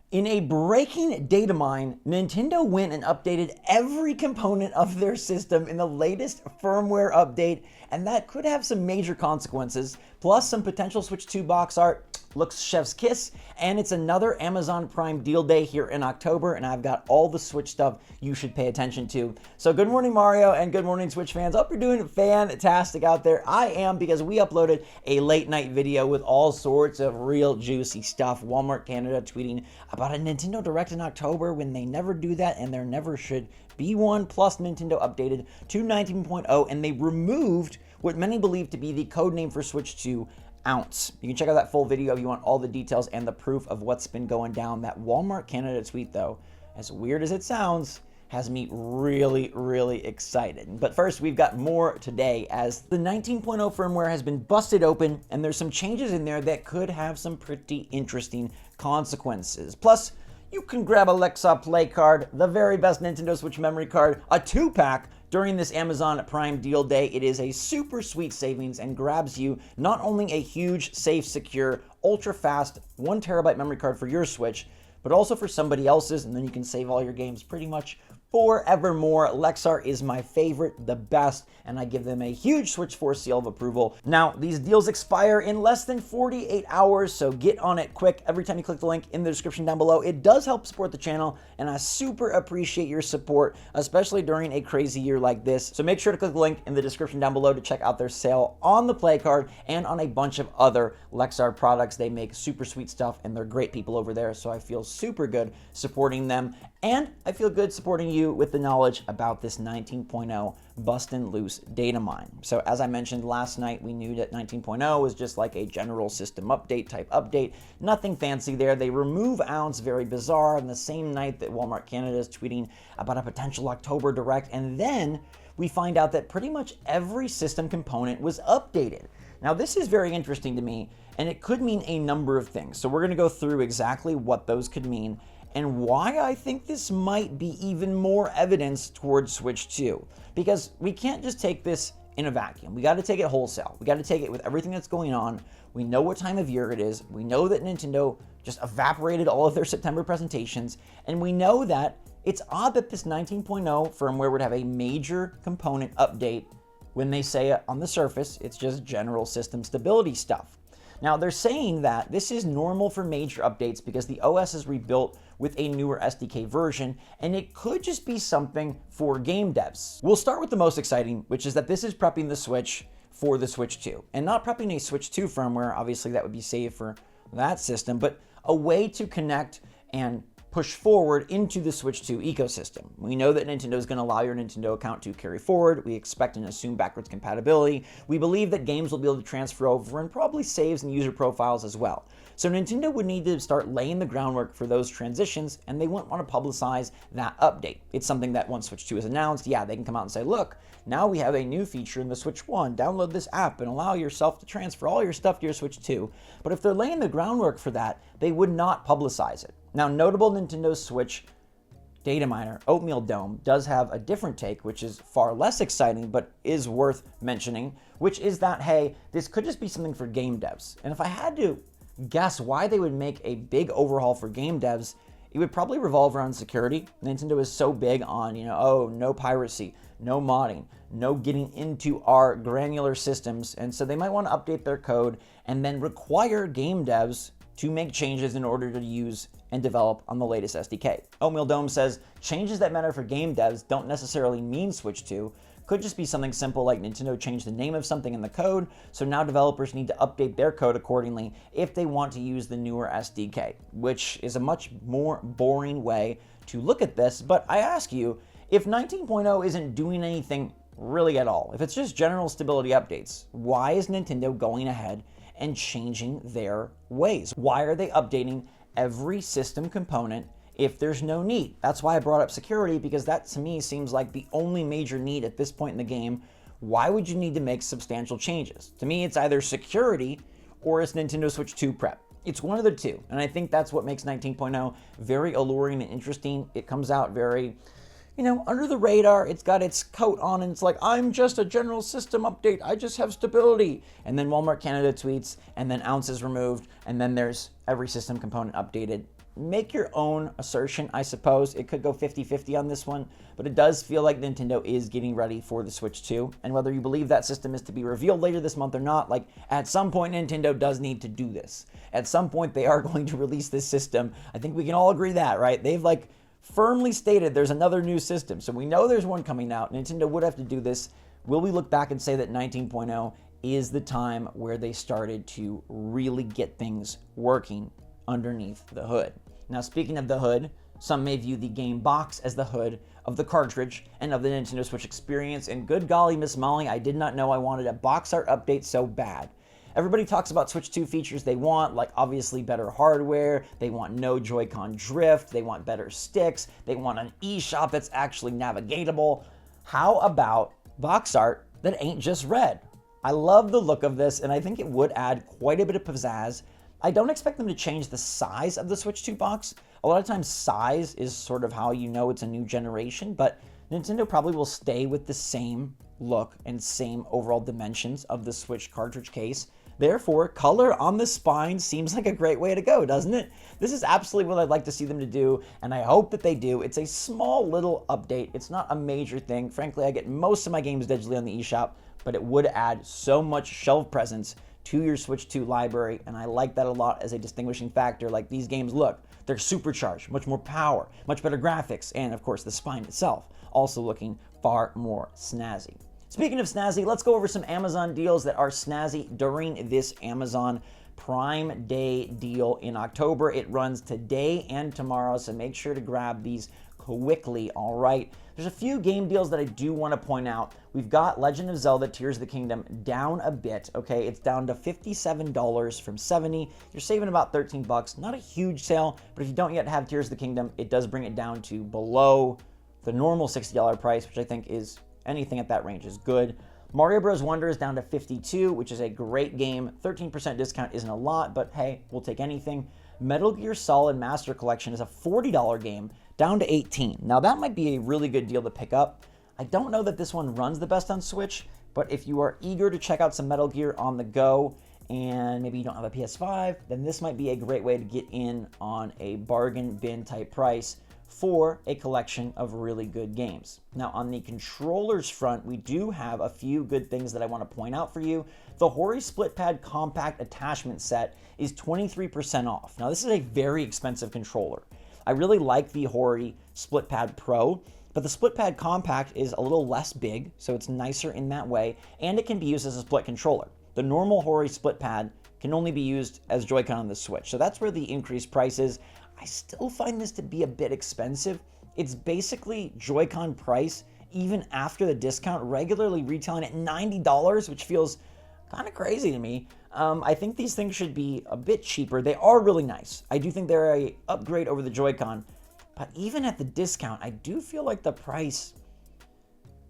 In a breaking data mine, Nintendo went and updated every component of their system in the latest firmware update, and that could have some major consequences, plus some potential Switch 2 box art. Looks chef's kiss, and it's another Amazon Prime deal day here in October, and I've got all the Switch stuff you should pay attention to. So good morning, Mario, and good morning, Switch fans. Hope you're doing fantastic out there. I am, because we uploaded a late night video with all sorts of real juicy stuff. Walmart Canada tweeting about a Nintendo Direct in October when they never do that, and there never should be one. Plus, Nintendo updated to 19.0, and they removed what many believe to be the code name for Switch 2, Ounce. You can check out that full video if you want all the details and the proof of what's been going down. That Walmart Canada tweet, though, as weird as it sounds, has me really excited. But first, we've got more today, as the 19.0 firmware has been busted open, and there's some changes in there that could have some pretty interesting consequences. Plus, you can grab a Lexa Play card, the very best Nintendo Switch memory card, a 2-pack, during this Amazon Prime deal day. It is a super sweet savings and grabs you not only a huge, safe, secure, ultra-fast 1TB memory card for your Switch, but also for somebody else's, and then you can save all your games pretty much forevermore. Lexar is my favorite, the best, and I give them a huge SwitchForce seal of approval. Now, these deals expire in less than 48 hours, so get on it quick. Every time you click the link in the description down below, it does help support the channel, and I super appreciate your support, especially during a crazy year like this. So make sure to click the link in the description down below to check out their sale on the Play card and on a bunch of other Lexar products. They make super sweet stuff, and they're great people over there, so I feel super good supporting them. And I feel good supporting you with the knowledge about this 19.0 bustin' loose data mine. So as I mentioned last night, we knew that 19.0 was just like a general system update type update. Nothing fancy there. They remove Ounce, very bizarre, on the same night that Walmart Canada is tweeting about a potential October Direct. And then we find out that pretty much every system component was updated. Now this is very interesting to me, and it could mean a number of things. So we're going to go through exactly what those could mean, and why I think this might be even more evidence towards Switch 2. Because we can't just take this in a vacuum. We got to take it wholesale. We got to take it with everything that's going on. We know what time of year it is. We know that Nintendo just evaporated all of their September presentations. And we know that it's odd that this 19.0 firmware would have a major component update when they say on the surface it's just general system stability stuff. Now, they're saying that this is normal for major updates because the OS is rebuilt with a newer SDK version, and it could just be something for game devs. We'll start with the most exciting, which is that this is prepping the Switch for the Switch 2. And not prepping a Switch 2 firmware, obviously that would be saved for that system, but a way to connect and push forward into the Switch 2 ecosystem. We know that Nintendo is going to allow your Nintendo account to carry forward. We expect and assume backwards compatibility. We believe that games will be able to transfer over, and probably saves and user profiles as well. So Nintendo would need to start laying the groundwork for those transitions, and they wouldn't want to publicize that update. It's something that once Switch 2 is announced, yeah, they can come out and say, look, now we have a new feature in the Switch 1. Download this app and allow yourself to transfer all your stuff to your Switch 2. But if they're laying the groundwork for that, they would not publicize it. Now, notable Nintendo Switch data miner, Oatmeal Dome, does have a different take, which is far less exciting, but is worth mentioning, which is that, hey, this could just be something for game devs. And if I had to guess why they would make a big overhaul for game devs, it would probably revolve around security. Nintendo is so big on, oh, no piracy, no modding, no getting into our granular systems. And so they might want to update their code and then require game devs to make changes in order to use and develop on the latest SDK. Oatmeal Dome says changes that matter for game devs don't necessarily mean Switch 2. Could just be something simple like Nintendo changed the name of something in the code, so now developers need to update their code accordingly if they want to use the newer SDK, which is a much more boring way to look at this. But I ask you, if 19.0 isn't doing anything really at all, if it's just general stability updates, why is Nintendo going ahead and changing their ways? Why are they updating every system component if there's no need? That's why I brought up security, because that to me seems like the only major need at this point in the game. Why would you need to make substantial changes? To me, it's either security or it's Nintendo Switch 2 prep. It's one of the two, and I think that's what makes 19.0 very alluring and interesting. It comes out very, under the radar. It's got its coat on, and it's like, I'm just a general system update. I just have stability. And then Walmart Canada tweets, and then Ounce is removed, and then there's every system component updated make your own assertion, I suppose. It could go 50-50 on this one, but it does feel like Nintendo is getting ready for the Switch 2. And whether you believe that system is to be revealed later this month or not, like at some point Nintendo does need to do this. At some point they are going to release this system. I think we can all agree that, right? They've like firmly stated there's another new system. So we know there's one coming out. Nintendo would have to do this. Will we look back and say that 19.0 is the time where they started to really get things working underneath the hood? Now, speaking of the hood, some may view the game box as the hood of the cartridge and of the Nintendo Switch experience. And good golly, Miss Molly, I did not know I wanted a box art update so bad. Everybody talks about Switch 2 features they want, like obviously better hardware, they want no Joy-Con drift, they want better sticks, they want an eShop that's actually navigatable. How about box art that ain't just red? I love the look of this, and I think it would add quite a bit of pizzazz. I don't expect them to change the size of the Switch 2 box. A lot of times size is sort of how you know it's a new generation, but Nintendo probably will stay with the same look and same overall dimensions of the Switch cartridge case. Therefore, color on the spine seems like a great way to go, doesn't it? This is absolutely what I'd like to see them to do, and I hope that they do. It's a small little update. It's not a major thing. Frankly, I get most of my games digitally on the eShop, but it would add so much shelf presence to your Switch 2 library, and I like that a lot as a distinguishing factor. Like, these games, look, they're supercharged, much more power, much better graphics, and of course the spine itself also looking far more snazzy. Speaking of snazzy, let's go over some Amazon deals that are snazzy during this Amazon Prime Day deal in October. It runs today and tomorrow, so make sure to grab these quickly, all right? There's a few game deals that I do want to point out. We've got Legend of Zelda Tears of the Kingdom down a bit, okay? It's down to $57 from $70. You're saving about 13 bucks. Not a huge sale, but if you don't yet have Tears of the Kingdom, it does bring it down to below the normal $60 price, which I think is anything at that range is good. Mario Bros. Wonder is down to $52, which is a great game. 13% discount isn't a lot, but hey, we'll take anything. Metal Gear Solid Master Collection is a $40 game, down to $18. Now that might be a really good deal to pick up. I don't know that this one runs the best on Switch, but if you are eager to check out some Metal Gear on the go, and maybe you don't have a PS5, then this might be a great way to get in on a bargain bin type price for a collection of really good games. Now, on the controllers front, we do have a few good things that I want to point out for you. The Hori Split Pad Compact Attachment Set is 23% off. Now, this is a very expensive controller. I really like the Hori Split Pad Pro, but the Split Pad Compact is a little less big, so it's nicer in that way, and it can be used as a split controller. The normal Hori Split Pad can only be used as Joy-Con on the Switch, so that's where the increased price is. I still find this to be a bit expensive. It's basically Joy-Con price, even after the discount, regularly retailing at $90, which feels kind of crazy to me. I think these things should be a bit cheaper. They are really nice. I do think they're a upgrade over the Joy-Con, but even at the discount, I do feel like the price,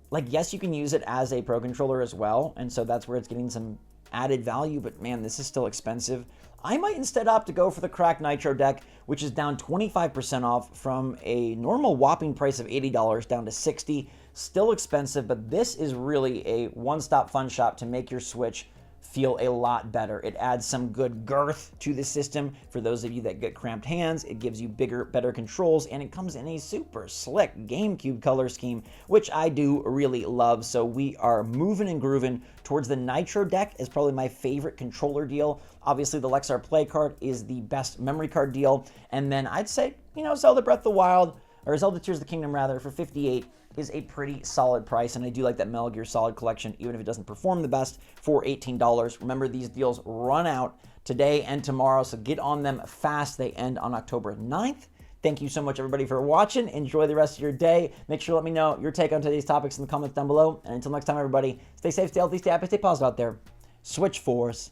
like, yes, you can use it as a Pro Controller as well, and so that's where it's getting some added value, but man, this is still expensive. I might instead opt to go for the Cracked Nitro deck, which is down 25% off from a normal whopping price of $80 down to $60. Still expensive, but this is really a one-stop fun shop to make your Switch feel a lot better. It adds some good girth to the system. For those of you that get cramped hands, it gives you bigger, better controls, and it comes in a super slick GameCube color scheme, which I do really love. So we are moving and grooving towards the Nitro deck is probably my favorite controller deal. Obviously, the Lexar Play card is the best memory card deal. And then I'd say, Zelda Breath of the Wild, or Zelda Tears of the Kingdom rather, for $58 is a pretty solid price, and I do like that Metal Gear Solid collection, even if it doesn't perform the best, for $18. Remember, these deals run out today and tomorrow, so get on them fast. They end on October 9th. Thank you so much, everybody, for watching. Enjoy the rest of your day. Make sure to let me know your take on today's topics in the comments down below. And until next time, everybody, stay safe, stay healthy, stay happy, stay positive out there. SwitchForce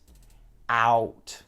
out.